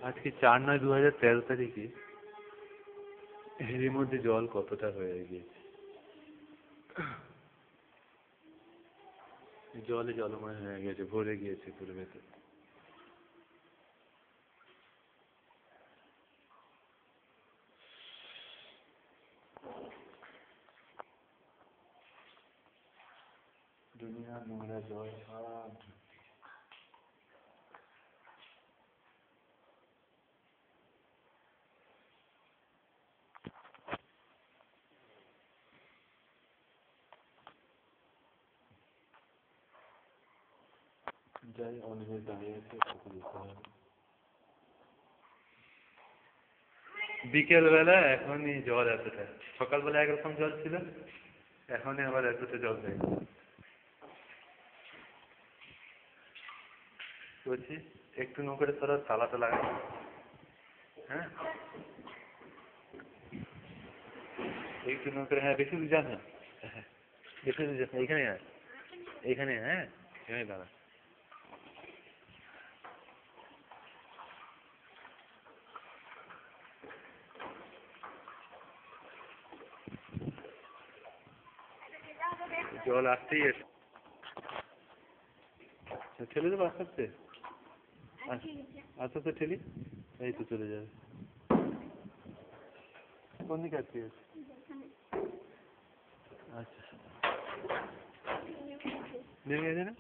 আজকে 4/9/2013 তারিখে এর মধ্যে জল কতটা হয়ে গিয়েছে, জলে জলময় হয়ে গেছে, ভরে গিয়েছে পুরো ভেতর। দুনিয়া নোংরা জল সব যাই অনেকে দাঁড়িয়ে আছে, বিকেল বেলা এখনই জল এতটা, সকালবেলা একরকম জল ছিল, এখনই আবার এতটা জল হয়ে গেল। বলছি একটু নৌকাটা তোরা তালাটা লাগা। হ্যাঁ একটু নৌকাটা, হ্যাঁ বেশি দূর যাস না, হ্যাঁ বেশি দূর যাস না, এইখানে আয়, এইখানে, হ্যাঁ এখানে দাঁড়া। জল আসতেই আছে, ঠেলে দেবো আস্তে আস্তে, আস্তে আস্তে ঠেলি, এই তো চলে যাবে। কোন দিকে আসতে গেছে? আচ্ছা নেমে গেছে না?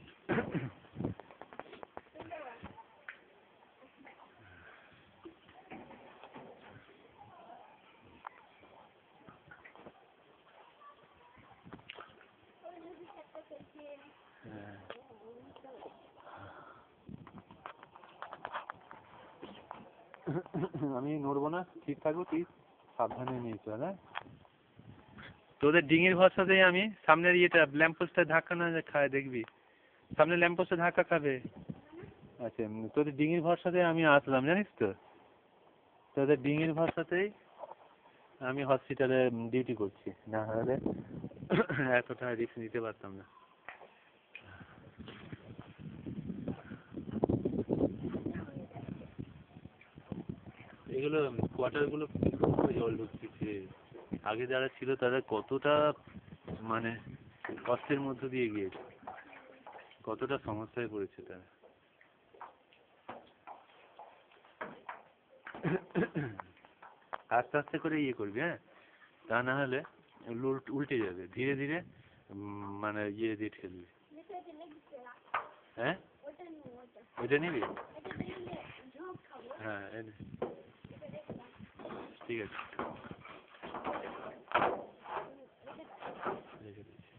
আমি নড়বো না, ঠিক থাকবো, তুই সাবধানে নিয়ে চল। হ্যাঁ তোদের ডিঙির ভরসাতেই আমি সামনের ইয়েটা ল্যাম্পপোস্টটা ধাক্কা না খায় দেখবি, সামনে ল্যাম্পপোস্টে ধাক্কা খাবে। আচ্ছা তোদের ডিঙির ভরসাতেই আমি আসলাম জানিস তো, তোদের ডিঙির ভরসাতেই আমি হসপিটালে ডিউটি করছি, না হলে এতটা রিস্ক নিতে পারতাম না। এগুলো কোয়ার্টারগুলো জল ঢুকতেছে, আগে যারা ছিল তারা কতটা মানে কষ্টের মধ্য দিয়ে গিয়েছে, কতটা সমস্যায় পড়েছে তারা। আস্তে আস্তে করে ইয়ে করবি, হ্যাঁ তা না হলে উল্টে যাবে ধীরে ধীরে, মানে ইয়ে দিয়ে ঠেলবি। হ্যাঁ ওইটা নিবি, হ্যাঁ ঠিক আছে রেখে দিচ্ছি।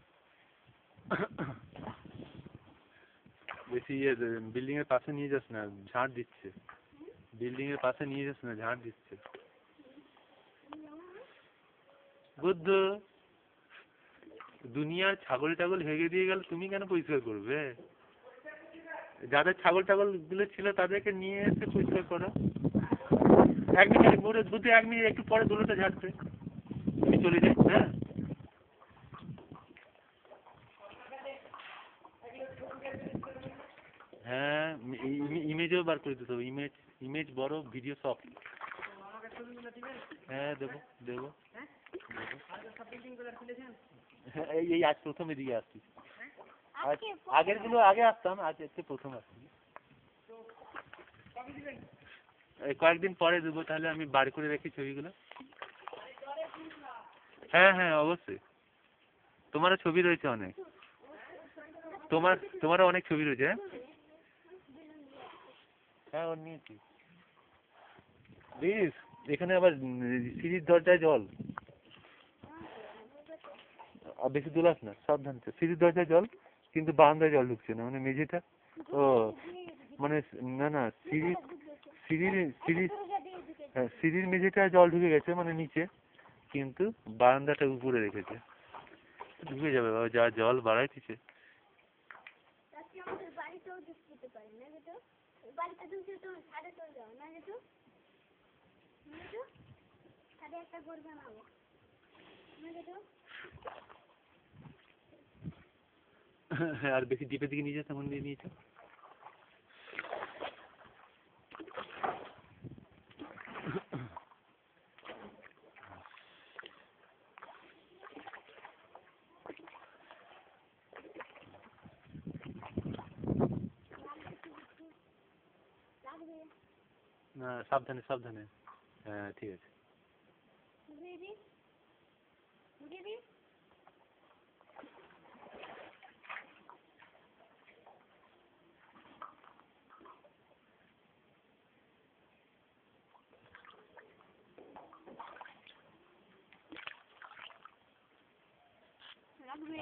বেশি ইয়ে বিল্ডিং এর পাশে নিয়ে যাস না, ঝাড় দিচ্ছে, বিল্ডিং এর পাশে নিয়ে যাস না, ঝাড় দিচ্ছে। বুদ্ধ, দুনিয়ার ছাগল টাগল হেগে দিয়ে গেল, তুমি কেন পরিষ্কার করবে? যাদের ছাগল টাগল গুলো ছিল তাদেরকে নিয়ে এসে পরিষ্কার করো। 1 মিনিট বুদ্ধ, 1 মিনিট একটু পরে দুটোটা ঝাড়বে, তুমি চলে যাই। হ্যাঁ হ্যাঁ ইমেজও বার করে দিতে হবে, ইমেজ, ইমেজ বড়, ভিডিও সব। হ্যাঁ দেবো দেবো হ্যাঁ, এই আজ প্রথম এদিকে আসছি, আগের গুলো আগে আসতাম, আজ এসে প্রথম আসছি। কয়েকদিন পরে দেবো, তাহলে আমি বার করে রাখি ছবিগুলো। হ্যাঁ হ্যাঁ অবশ্যই, তোমারও ছবি রয়েছে অনেক, তোমারও অনেক ছবি রয়েছে। হ্যাঁ হ্যাঁ ওর নিয়েছি, প্লিজ। এখানে আবার সিঁড়ির দরজায় জল, আর বেশি দোলাস না, সাবধান, সিঁড়ির দরজায় জল, কিন্তু বারান্দায় জল ঢুকছে না, মানে মেঝেটা। ও মানে না না সিঁড়ির সিঁড়ির সিঁড়ির হ্যাঁ সিঁড়ির মেঝেটা জল ঢুকে গেছে মানে নিচে, কিন্তু বারান্দাটা উপরে রেখেছে, ঢুকে যাবে বাবা, যা জল বাড়াইতেছে। হ্যাঁ আর বেশি ডিপের দিকে নিয়ে যেতে, মন দিয়ে নিয়েছে। না সাবধানে সাবধানে। হ্যাঁ ঠিক আছে।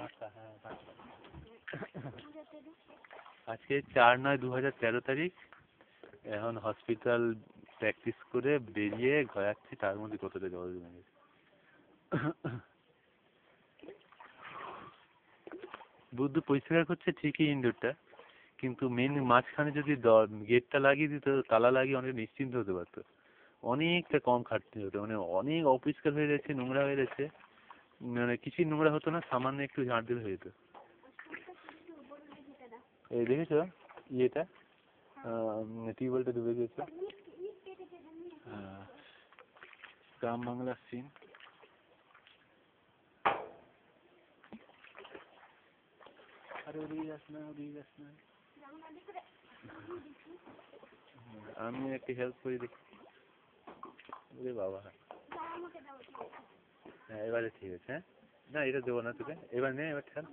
আচ্ছা হ্যাঁ আজকে 4/9/2013 তারিখ। এখন হসপিটাল প্র্যাকটিস করে বেরিয়ে যাচ্ছি, তার মধ্যে কতটা জল জমে গেছে। বুদ্ধ পরিষ্কার করছে ঠিকই ইনডোরটা, কিন্তু মেন মাঝখানে যদি গেটটা লাগিয়ে দিত, তালা লাগিয়ে অনেক নিশ্চিন্ত হতে পারতো, অনেকটা কম খাটতে হতো। মানে অনেক অপরিষ্কার হয়ে যাচ্ছে, নোংরা হয়ে যাচ্ছে, মানে কিছুই নোংরা হতো না, সামান্য একটু ঝাঁট দিলে হয়ে যেত। এই দেখেছো ইয়েটা, টিউবওয়েলটা ডুবে গেছে। গ্রাম বাংলার সিন। আরে ওদিকে যাস না, ওদিকে যাস না। আমি একটু হেল্প করি দেখি। ওরে বাবা, হ্যাঁ এবারে ঠিক আছে। হ্যাঁ না এটা দেবো না তোকে, এবার নে, এবার খেল।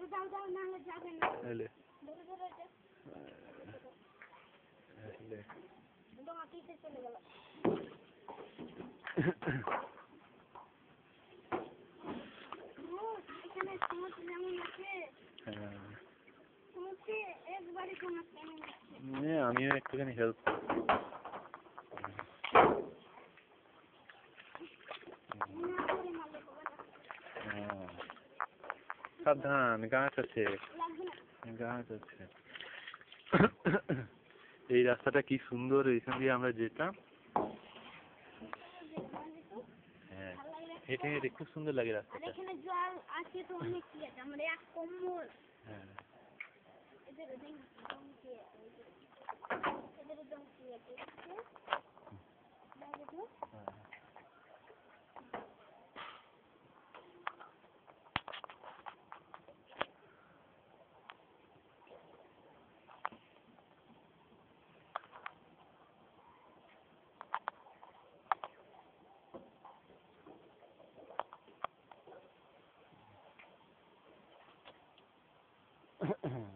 আমিও একটুখানি হেল্প। সাবধান, গাছ আছে, গাছ আছে। এই রাস্তাটা কি সুন্দর, এখান দিয়ে আমরা যেতাম। হ্যাঁ হেঁটে হেঁটে খুব সুন্দর লাগে রাস্তাটা। হ্যাঁ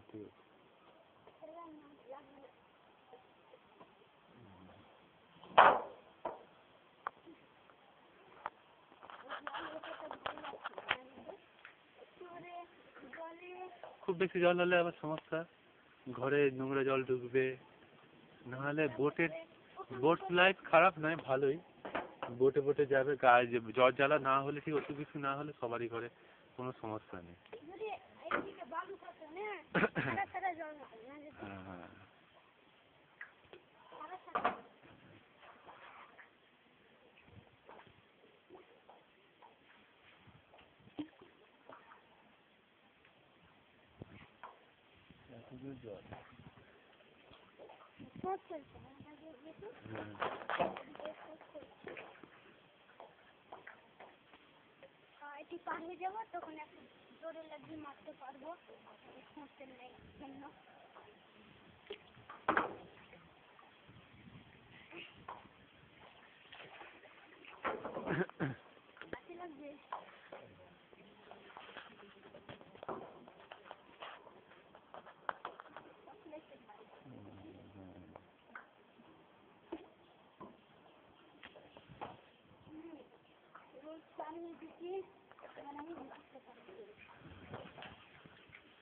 ঠিক আছে। খুব বেশি জল হলে আবার সমস্যা, ঘরে নোংরা জল ঢুকবে। নাহলে বোট লাইফ খারাপ নয়, ভালোই। বোটে যাবে, গায়ে জ্বর জ্বালা না হলে, ঠিক অত কিছু না হলে সবারই ঘরে কোনো সমস্যা নেই। হ্যাঁ হ্যাঁ জল। পার হয়ে যাবো, তখন একটু জোরে লাগিয়ে মারতে পারবো।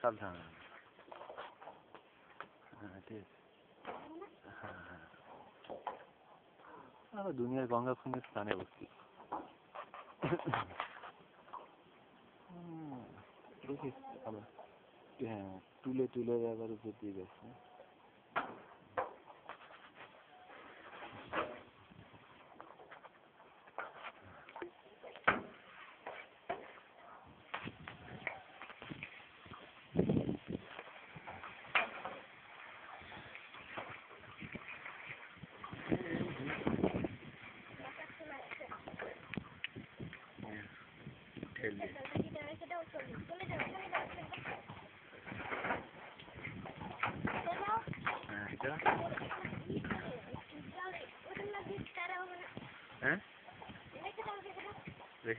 সাবধান। হ্যাঁ ঠিক আছে। হ্যাঁ হ্যাঁ আমরা দুনিয়ার গঙ্গা ফুনের স্থানে বসছি। দেখিস আবার, হ্যাঁ তুলে তুলে আবার উপর দিয়ে যাচ্ছে। হ্যাঁ এটা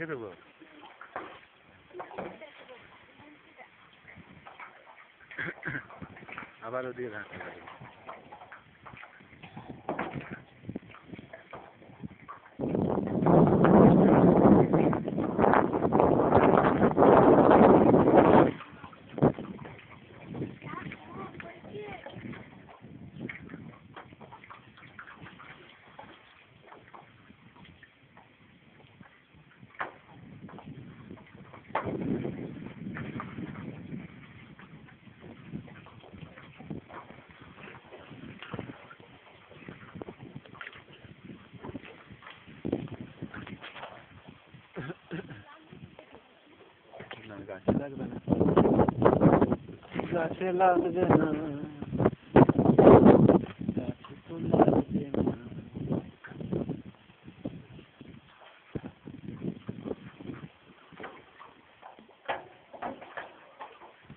রেখে দেবো। আবার ওদিকে ঢাকতে হবে। না গাছে লাগবে না, গাছে লাগবে না, গাছে তো লাগবে না।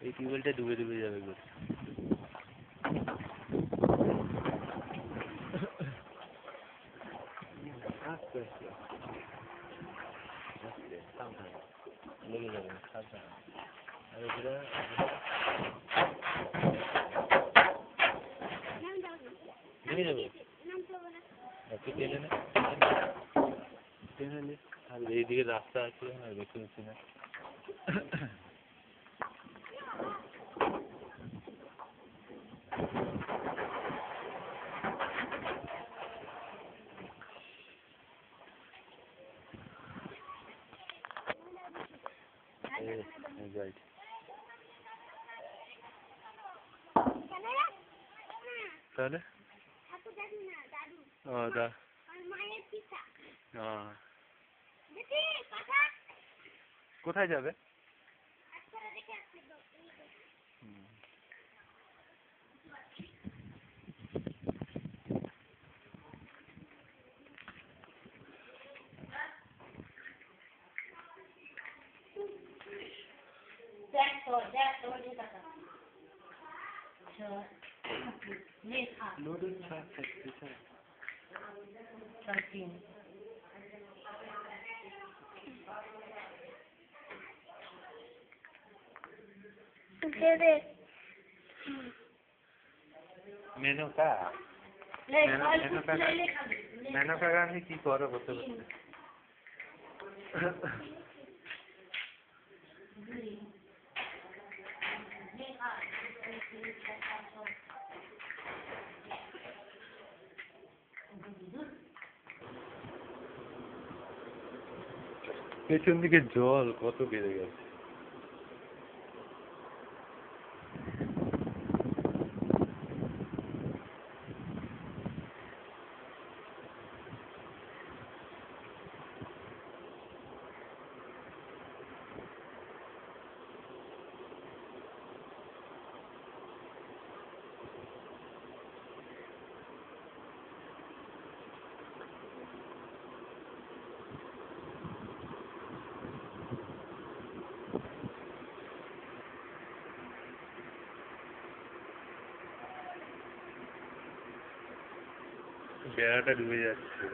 এই টিউবওয়েলটা ডুবে ডুবে যাবে গো। আস্তে আস্তে আস্তে সাবধানে, লেগে যাবে না, সাবধানে। আর ওগুলো লেগে যাবে, একটু টেনে নে, টেনে নে। আর এইদিকে রাস্তা আছে, আর দেখতে পাচ্ছি না। রাইট। তাহলে ও দা কোথায় যাবে? মেনকা মেনকা গান্ধী কি করে বলতে পারছে? পেছন দিকে জল কত বেড়ে গেছে। বেড়াটা ডুবে যাচ্ছে।